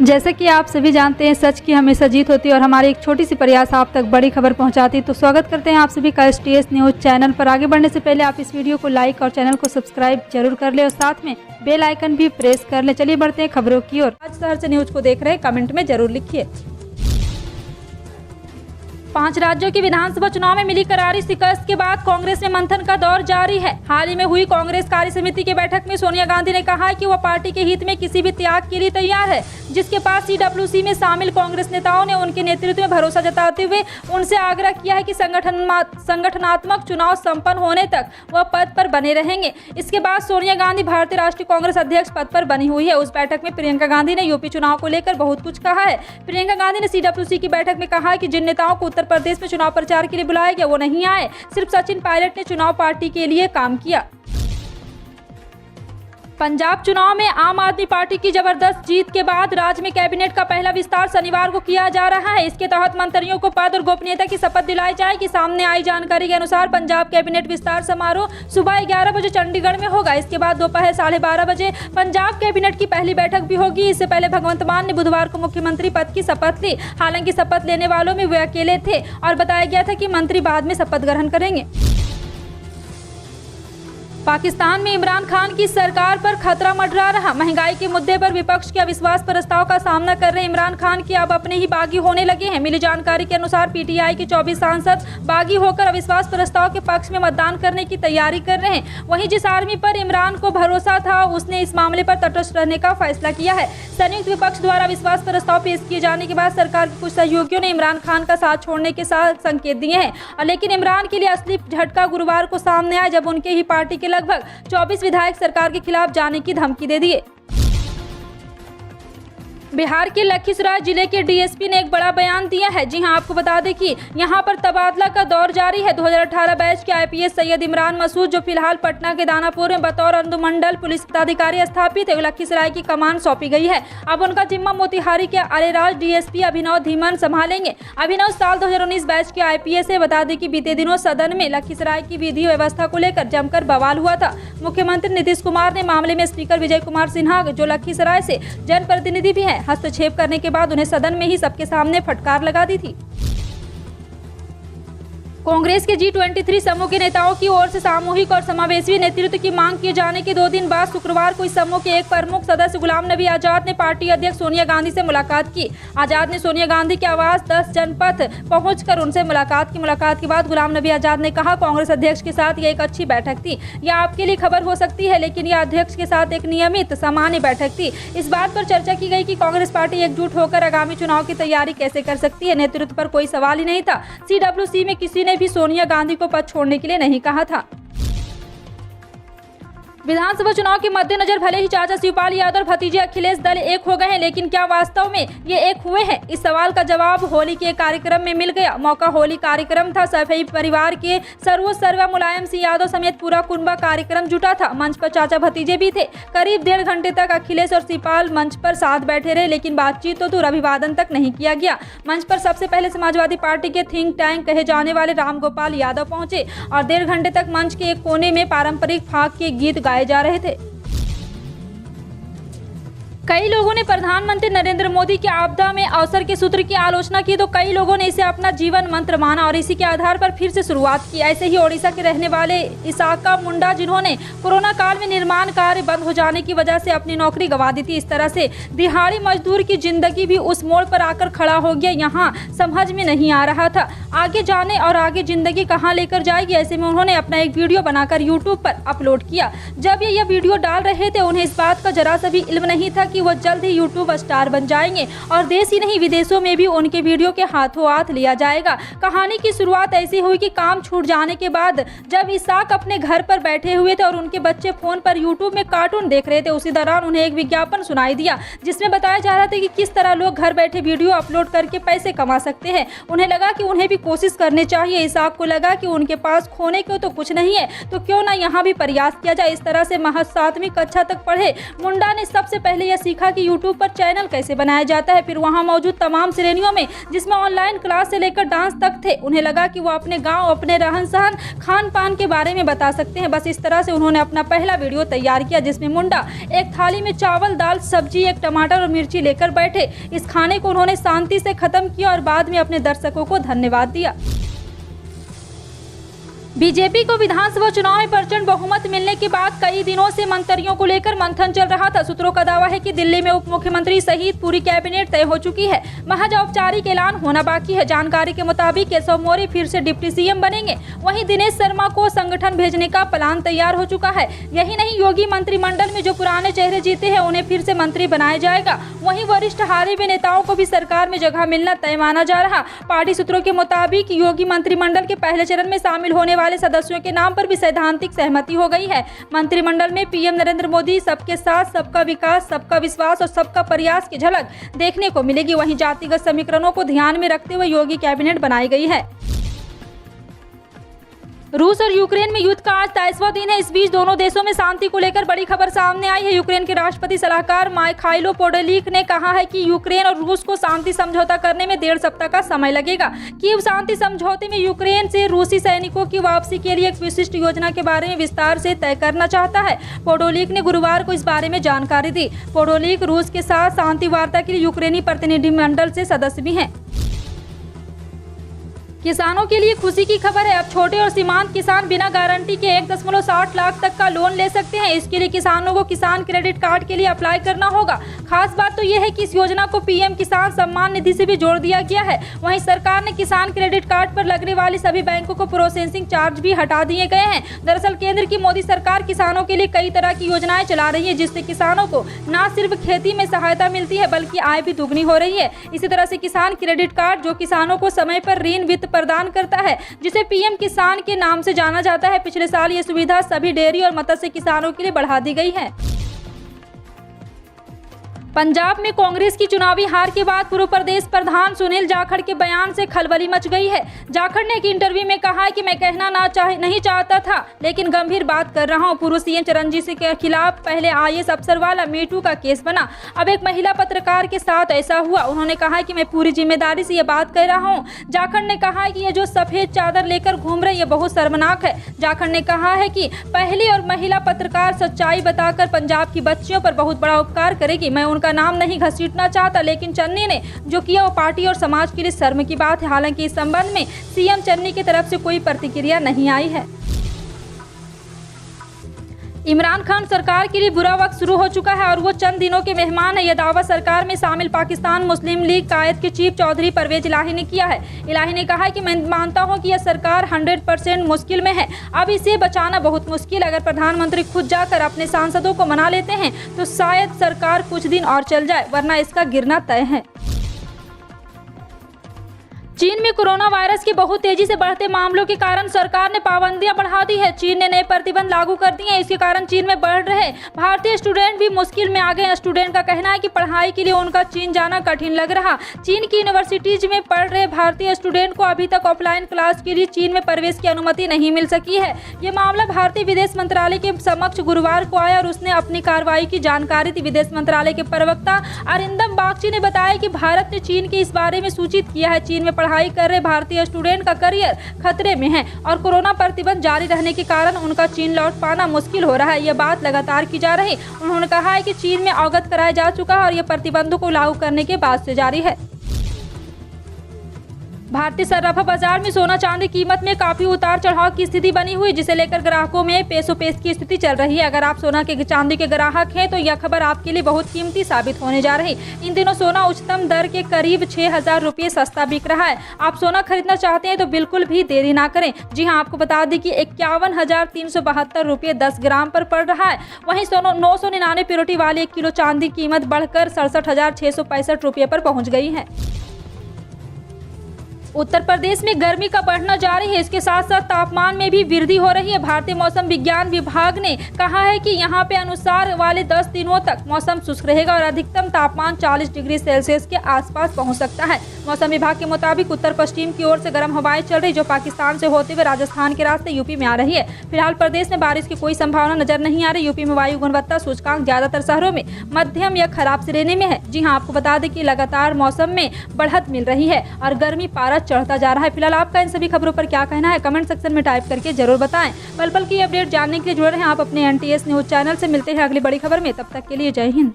जैसे कि आप सभी जानते हैं, सच की हमेशा जीत होती है और हमारी एक छोटी सी प्रयास आप तक बड़ी खबर पहुंचाती है। तो स्वागत करते हैं आप सभी का STS न्यूज़ चैनल पर। आगे बढ़ने से पहले आप इस वीडियो को लाइक और चैनल को सब्सक्राइब जरूर कर ले और साथ में बेल आइकन भी प्रेस कर ले। चलिए बढ़ते हैं खबरों की ओर। आज शहर से न्यूज को देख रहे हैं, कमेंट में जरूर लिखिए। 5 राज्यों के विधानसभा चुनाव में मिली करारी शिकस्त के बाद कांग्रेस में मंथन का दौर जारी है। हाल ही में हुई कांग्रेस कार्य समिति की बैठक में सोनिया गांधी ने कहा कि वह पार्टी के हित में किसी भी त्याग के लिए तैयार है, जिसके पास CWC में शामिल कांग्रेस नेताओं ने उनके नेतृत्व में भरोसा जताते हुए उनसे आग्रह किया है कि संगठनात्मक चुनाव संपन्न होने तक वह पद पर बने रहेंगे। इसके बाद सोनिया गांधी भारतीय राष्ट्रीय कांग्रेस अध्यक्ष पद पर बनी हुई है। उस बैठक में प्रियंका गांधी ने यूपी चुनाव को लेकर बहुत कुछ कहा है। प्रियंका गांधी ने CWC की बैठक में कहा कि जिन नेताओं को उत्तर प्रदेश में चुनाव प्रचार के लिए बुलाया गया वो नहीं आए, सिर्फ सचिन पायलट ने चुनाव पार्टी के लिए काम किया। पंजाब चुनाव में आम आदमी पार्टी की जबरदस्त जीत के बाद राज्य में कैबिनेट का पहला विस्तार शनिवार को किया जा रहा है। इसके तहत मंत्रियों को पद और गोपनीयता की शपथ दिलाई जाएगी। सामने आई जानकारी के अनुसार पंजाब कैबिनेट विस्तार समारोह सुबह 11 बजे चंडीगढ़ में होगा। इसके बाद दोपहर 12:30 बजे पंजाब कैबिनेट की पहली बैठक भी होगी। इससे पहले भगवंत मान ने बुधवार को मुख्यमंत्री पद की शपथ ली। हालांकि शपथ लेने वालों में वे अकेले थे और बताया गया था कि मंत्री बाद में शपथ ग्रहण करेंगे। पाकिस्तान में इमरान खान की सरकार पर खतरा मंडरा रहा। महंगाई के मुद्दे पर विपक्ष के अविश्वास प्रस्ताव का सामना कर रहे इमरान खान की अब अपने ही बागी होने लगे हैं। मिली जानकारी के अनुसार PTI के 24 सांसद बागी होकर अविश्वास प्रस्ताव के पक्ष में मतदान करने की तैयारी कर रहे हैं। वहीं जिस आर्मी पर इमरान को भरोसा था, उसने इस मामले पर तटस्थ रहने का फैसला किया है। संयुक्त विपक्ष द्वारा अविश्वास प्रस्ताव पेश किए जाने के बाद सरकार के कुछ सहयोगियों ने इमरान खान का साथ छोड़ने के साथ संकेत दिए हैं, लेकिन इमरान के लिए असली झटका गुरुवार को सामने आया जब उनके ही पार्टी के लगभग 24 विधायक सरकार के खिलाफ जाने की धमकी दे दिए। बिहार के लखीसराय जिले के DSP ने एक बड़ा बयान दिया है। जी हां, आपको बता दें कि यहां पर तबादला का दौर जारी है। 2018 बैच के IPS सैयद इमरान मसूद, जो फिलहाल पटना के दानापुर में बतौर अनुमंडल पुलिस पदाधिकारी स्थापित है, लखीसराय की कमान सौंपी गई है। अब उनका जिम्मा मोतिहारी के अरेराज DSP अभिनव धीमन संभालेंगे। अभिनव साल 2019 बैच के IPS है। बता दें कि बीते दिनों सदन में लखीसराय की विधि व्यवस्था को लेकर जमकर बवाल हुआ था। मुख्यमंत्री नीतीश कुमार ने मामले में स्पीकर विजय कुमार सिन्हा, जो लखीसराय से जनप्रतिनिधि भी है, हस्तक्षेप करने के बाद उन्हें सदन में ही सबके सामने फटकार लगा दी थी। कांग्रेस के G23 समूह के नेताओं की ओर से सामूहिक और समावेशी नेतृत्व की मांग किए जाने के 2 दिन बाद शुक्रवार को इस समूह के एक प्रमुख सदस्य गुलाम नबी आजाद ने पार्टी अध्यक्ष सोनिया गांधी से मुलाकात की। आजाद ने सोनिया गांधी के आवास 10 जनपथ पहुंचकर उनसे मुलाकात की। मुलाकात के बाद गुलाम नबी आजाद ने कहा, कांग्रेस अध्यक्ष के साथ यह एक अच्छी बैठक थी। यह आपके लिए खबर हो सकती है, लेकिन यह अध्यक्ष के साथ एक नियमित सामान्य बैठक थी। इस बात पर चर्चा की गई कि कांग्रेस पार्टी एकजुट होकर आगामी चुनाव की तैयारी कैसे कर सकती है। नेतृत्व पर कोई सवाल ही नहीं था। CWC में किसी ने भी सोनिया गांधी को पद छोड़ने के लिए नहीं कहा था। विधानसभा चुनाव के मद्देनजर भले ही चाचा शिवपाल यादव और भतीजे अखिलेश दल एक हो गए हैं, लेकिन क्या वास्तव में ये एक हुए हैं? इस सवाल का जवाब होली के कार्यक्रम में मिल गया। मौका होली कार्यक्रम था। सफेई परिवार के सर्वा मुलायम सिंह यादव समेत पूरा कुंबा कार्यक्रम जुटा था। मंच पर चाचा भतीजे भी थे। करीब 1.5 घंटे तक अखिलेश और शिवपाल मंच पर साथ बैठे रहे, लेकिन बातचीत तो दूर, अभिवादन तक नहीं किया गया। मंच पर सबसे पहले समाजवादी पार्टी के थिंक टैंक कहे जाने वाले राम गोपाल यादव पहुंचे और 1.5 घंटे तक मंच के एक कोने में पारंपरिक फाग के गीत गाए जा रहे थे। कई लोगों ने प्रधानमंत्री नरेंद्र मोदी के आपदा में अवसर के सूत्र की आलोचना की, तो कई लोगों ने इसे अपना जीवन मंत्र माना और इसी के आधार पर फिर से शुरुआत की। ऐसे ही ओडिशा के रहने वाले इसाका मुंडा, जिन्होंने कोरोना काल में निर्माण कार्य बंद हो जाने की वजह से अपनी नौकरी गंवा दी थी। इस तरह से दिहाड़ी मजदूर की जिंदगी भी उस मोड़ पर आकर खड़ा हो गया। यहाँ समझ में नहीं आ रहा था आगे जाने और आगे जिंदगी कहाँ लेकर जाएगी। ऐसे में उन्होंने अपना एक वीडियो बनाकर यूट्यूब पर अपलोड किया। जब ये वीडियो डाल रहे थे, उन्हें इस बात का जरा सा भी इल्म नहीं था कि वो जल्द ही यूट्यूब स्टार बन जाएंगे और देश ही नहीं विदेशों में भी उनके वीडियो के हाथों हाथ लिया जाएगा। कहानी की शुरुआत ऐसी हुई कि काम छूट जाने के बाद जब इसाक अपने घर पर बैठे हुए थे और उनके बच्चे फोन पर यूट्यूब में कार्टून देख रहे थे, उसी दौरान उन्हें एक विज्ञापन सुनाई दिया जिसमें बताया जा रहा था कि किस तरह लोग घर बैठे वीडियो अपलोड करके पैसे कमा सकते हैं। उन्हें लगा कि उन्हें भी कोशिश करनी चाहिए। इसाक को लगा कि उनके पास खोने को तो कुछ नहीं है, तो क्यों ना यहाँ भी प्रयास किया जाए। इस तरह से महज 7वीं कक्षा तक पढ़े मुंडा ने सबसे पहले यह सीखा कि यूट्यूब पर चैनल कैसे बनाया जाता है। फिर वहाँ मौजूद तमाम श्रेणियों में, जिसमें ऑनलाइन क्लास से लेकर डांस तक थे, उन्हें लगा कि वो अपने गाँव, अपने रहन सहन, खान पान के बारे में बता सकते हैं। बस इस तरह से उन्होंने अपना पहला वीडियो तैयार किया, जिसमें मुंडा एक थाली में चावल, दाल, सब्जी, एक टमाटर और मिर्ची लेकर बैठे। इस खाने को उन्होंने शांति से खत्म किया और बाद में अपने दर्शकों को धन्यवाद दिया। बीजेपी को विधानसभा चुनाव में प्रचंड बहुमत मिलने के बाद कई दिनों से मंत्रियों को लेकर मंथन चल रहा था। सूत्रों का दावा है कि दिल्ली में उप मुख्यमंत्री सहित पूरी कैबिनेट तय हो चुकी है, महज औपचारिक ऐलान होना बाकी है। जानकारी के मुताबिक केशव मौर्य फिर से डिप्टी सीएम बनेंगे। वहीं दिनेश शर्मा को संगठन भेजने का प्लान तैयार हो चुका है। यही नहीं, योगी मंत्रिमंडल में जो पुराने चेहरे जीते हैं उन्हें फिर से मंत्री बनाया जाएगा। वहीं वरिष्ठ हारे हुए नेताओं को भी सरकार में जगह मिलना तय माना जा रहा। पार्टी सूत्रों के मुताबिक योगी मंत्रिमंडल के पहले चरण में शामिल होने वाले सदस्यों के नाम पर भी सैद्धांतिक सहमति हो गई है। मंत्रिमंडल में पीएम नरेंद्र मोदी, सबके साथ सबका विकास, सबका विश्वास और सबका प्रयास की झलक देखने को मिलेगी। वहीं जातिगत समीकरणों को ध्यान में रखते हुए योगी कैबिनेट बनाई गई है। रूस और यूक्रेन में युद्ध का आज 23वां दिन है। इस बीच दोनों देशों में शांति को लेकर बड़ी खबर सामने आई है। यूक्रेन के राष्ट्रपति सलाहकार माइखाइलो पोडोलिक ने कहा है कि यूक्रेन और रूस को शांति समझौता करने में 1.5 सप्ताह का समय लगेगा। कीव शांति समझौते में यूक्रेन से रूसी सैनिकों की वापसी के लिए एक विशिष्ट योजना के बारे में विस्तार से तय करना चाहता है। पोडोलिक ने गुरुवार को इस बारे में जानकारी दी। पोडोलिक रूस के साथ शांति वार्ता के लिए यूक्रेनी प्रतिनिधिमंडल से सदस्य भी हैं। किसानों के लिए खुशी की खबर है। अब छोटे और सीमांत किसान बिना गारंटी के 1.60 लाख तक का लोन ले सकते हैं। इसके लिए किसानों को किसान क्रेडिट कार्ड के लिए अप्लाई करना होगा। खास बात तो यह है कि इस योजना को पीएम किसान सम्मान निधि से भी जोड़ दिया गया है। वहीं सरकार ने किसान क्रेडिट कार्ड पर लगने वाली सभी बैंकों को प्रोसेसिंग चार्ज भी हटा दिए गए हैं। दरअसल केंद्र की मोदी सरकार किसानों के लिए कई तरह की योजनाएं चला रही है, जिससे किसानों को न सिर्फ खेती में सहायता मिलती है बल्कि आय भी दुगनी हो रही है। इसी तरह से किसान क्रेडिट कार्ड, जो किसानों को समय पर ऋण वित्त प्रदान करता है, जिसे पीएम किसान के नाम से जाना जाता है, पिछले साल ये सुविधा सभी डेयरी और मत्स्य किसानों के लिए बढ़ा दी गई है। पंजाब में कांग्रेस की चुनावी हार के बाद पूर्व प्रदेश प्रधान सुनील जाखड़ के बयान से खलबली मच गई है। जाखड़ ने एक इंटरव्यू में कहा है कि मैं कहना नहीं चाहता था, लेकिन गंभीर बात कर रहा हूं। पूर्व सीएम चरणजीत सिंह के खिलाफ पहले आईएएस अफसर वाला मीटू का केस बना, अब एक महिला पत्रकार के साथ ऐसा हुआ। उन्होंने कहा कि मैं पूरी जिम्मेदारी से ये बात कह रहा हूँ। जाखड़ ने कहा है कि ये जो सफेद चादर लेकर घूम रहे, ये बहुत शर्मनाक है। जाखड़ ने कहा है कि पहली और महिला पत्रकार सच्चाई बताकर पंजाब की बच्चियों पर बहुत बड़ा उपकार करेगी। मैं उनका नाम नहीं घसीटना चाहता, लेकिन चन्नी ने जो किया वो पार्टी और समाज के लिए शर्म की बात है। हालांकि इस संबंध में सीएम चन्नी की तरफ से कोई प्रतिक्रिया नहीं आई है। इमरान खान सरकार के लिए बुरा वक्त शुरू हो चुका है और वो चंद दिनों के मेहमान है। यह दावा सरकार में शामिल पाकिस्तान मुस्लिम लीग कायद के चीफ चौधरी परवेज इलाही ने किया है। इलाही ने कहा है कि मैं मानता हूं कि यह सरकार 100% मुश्किल में है। अब इसे बचाना बहुत मुश्किल। अगर प्रधानमंत्री खुद जाकर अपने सांसदों को मना लेते हैं तो शायद सरकार कुछ दिन और चल जाए, वरना इसका गिरना तय है। चीन में कोरोना वायरस के बहुत तेजी से बढ़ते मामलों के कारण सरकार ने पाबंदियां बढ़ा दी है। चीन ने नए प्रतिबंध लागू कर दिए हैं। इसके कारण चीन में बढ़ रहे भारतीय स्टूडेंट भी मुश्किल में आ गए। स्टूडेंट का कहना है कि पढ़ाई के लिए उनका चीन जाना कठिन लग रहा। चीन की यूनिवर्सिटीज में पढ़ रहे भारतीय स्टूडेंट को अभी तक ऑफलाइन क्लास के लिए चीन में प्रवेश की अनुमति नहीं मिल सकी है। ये मामला भारतीय विदेश मंत्रालय के समक्ष गुरुवार को आया और उसने अपनी कार्रवाई की जानकारी दी। विदेश मंत्रालय के प्रवक्ता अरिंदम बागची ने बताया कि भारत ने चीन के इस बारे में सूचित किया है। चीन में पढ़ाई कर रहे भारतीय स्टूडेंट का करियर खतरे में है और कोरोना प्रतिबंध जारी रहने के कारण उनका चीन लौट पाना मुश्किल हो रहा है। यह बात लगातार की जा रही। उन्होंने कहा है कि चीन में अवगत कराया जा चुका है और यह प्रतिबंधों को लागू करने के बाद से जारी है। भारतीय सर्राफा बाजार में सोना चांदी कीमत में काफी उतार चढ़ाव की स्थिति बनी हुई, जिसे लेकर ग्राहकों में पेशोपेश की स्थिति चल रही है। अगर आप सोना के चांदी के ग्राहक हैं तो यह खबर आपके लिए बहुत कीमती साबित होने जा रही। इन दिनों सोना उच्चतम दर के करीब 6,000 रुपये सस्ता बिक रहा है। आप सोना खरीदना चाहते हैं तो बिल्कुल भी देरी ना करें। जी हाँ, आपको बता दें कि 51,372 रुपये 10 ग्राम पर पड़ रहा है। वहीं 999 प्योरिटी वाली 1 किलो चांदी की कीमत बढ़कर 67,665 रुपये पर पहुँच गई है। उत्तर प्रदेश में गर्मी का बढ़ना जारी है। इसके साथ साथ तापमान में भी वृद्धि हो रही है। भारतीय मौसम विज्ञान विभाग ने कहा है कि यहाँ पे अनुसार वाले 10 दिनों तक मौसम शुष्क रहेगा और अधिकतम तापमान 40 डिग्री सेल्सियस के आसपास पहुँच सकता है। मौसम विभाग के मुताबिक उत्तर पश्चिम की ओर से गर्म हवाएं चल रही जो पाकिस्तान से होते हुए राजस्थान के रास्ते यूपी में आ रही है। फिलहाल प्रदेश में बारिश की कोई संभावना नजर नहीं आ रही। यूपी में वायु गुणवत्ता सूचकांक ज्यादातर शहरों में मध्यम या खराब श्रेणी में है। जी हाँ, आपको बता दें कि लगातार मौसम में बढ़त मिल रही है और गर्मी पारा चढ़ता जा रहा है। फिलहाल आपका इन सभी खबरों पर क्या कहना है, कमेंट सेक्शन में टाइप करके जरूर बताएं। पल पल की अपडेट जानने के लिए जुड़े रहें आप अपने NTS न्यूज चैनल से। मिलते हैं अगली बड़ी खबर में, तब तक के लिए जय हिंद।